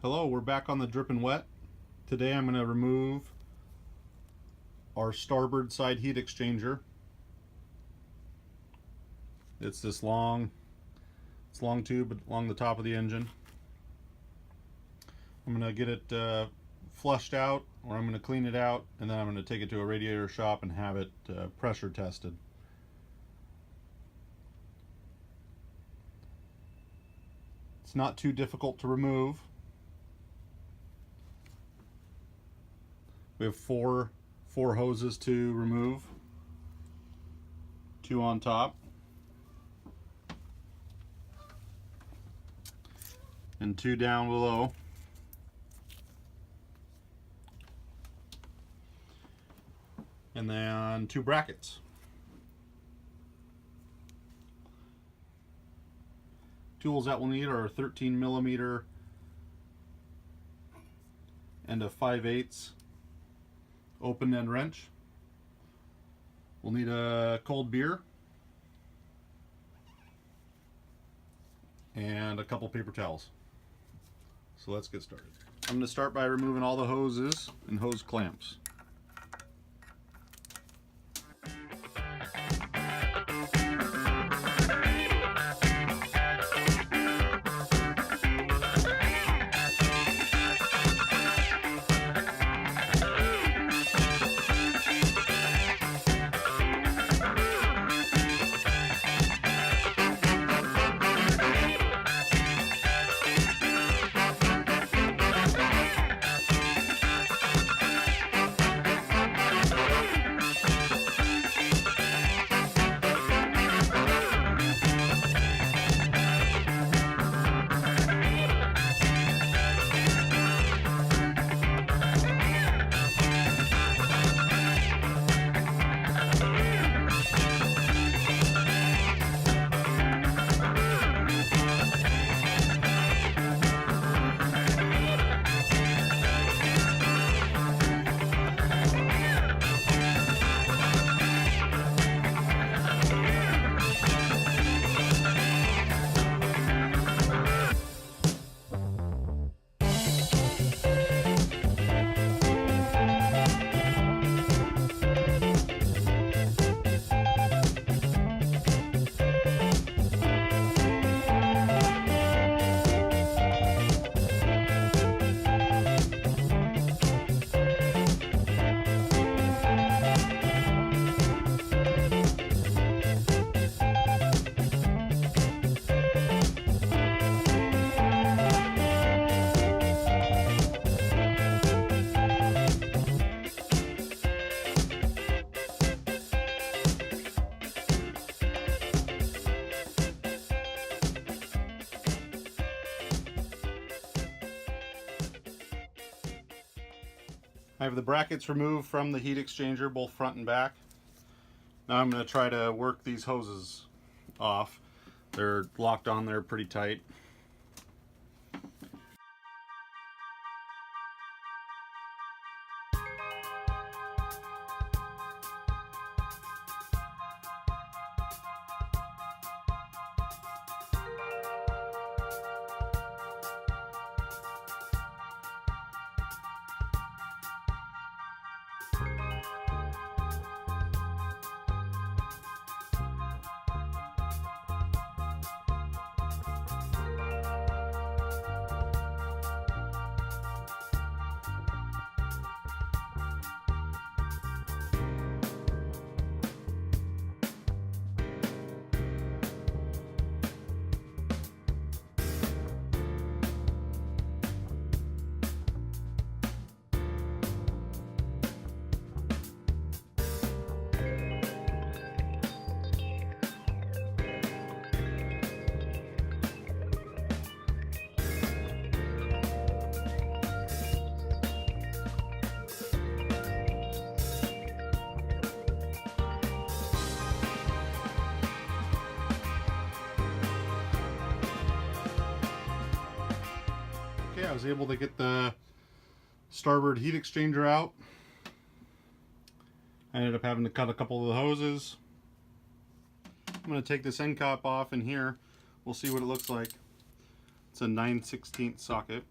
Hello, we're back on the Drippin' Wet. Today I'm going to remove our starboard side heat exchanger. It's this long tube along the top of the engine. I'm going to get it flushed out, or I'm going to clean it out, and then I'm going to take it to a radiator shop and have it pressure tested. It's not too difficult to remove. We have four hoses to remove, 2 on top and 2 down below. And then 2 brackets. Tools that we'll need are a 13mm and a 5/8 open end wrench. We'll need a cold beer and a couple paper towels. So let's get started. I'm going to start by removing all the hoses and hose clamps. I have the brackets removed from the heat exchanger, both front and back. Now I'm going to try to work these hoses off. They're locked on there pretty tight. Okay, I was able to get the starboard heat exchanger out. I ended up having to cut a couple of the hoses. I'm going to take this end cap off, and here we'll see what it looks like. It's a 9/16 socket.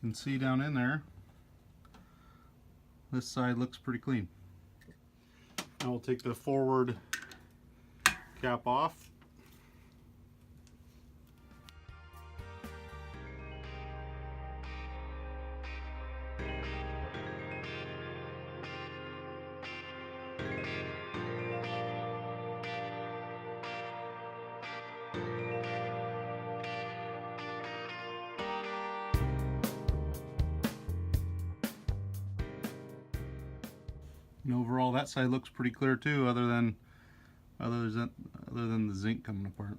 can see down in there, this side looks pretty clean. Now we'll take the forward cap off. And overall, that side looks pretty clear too, other than the zinc coming apart.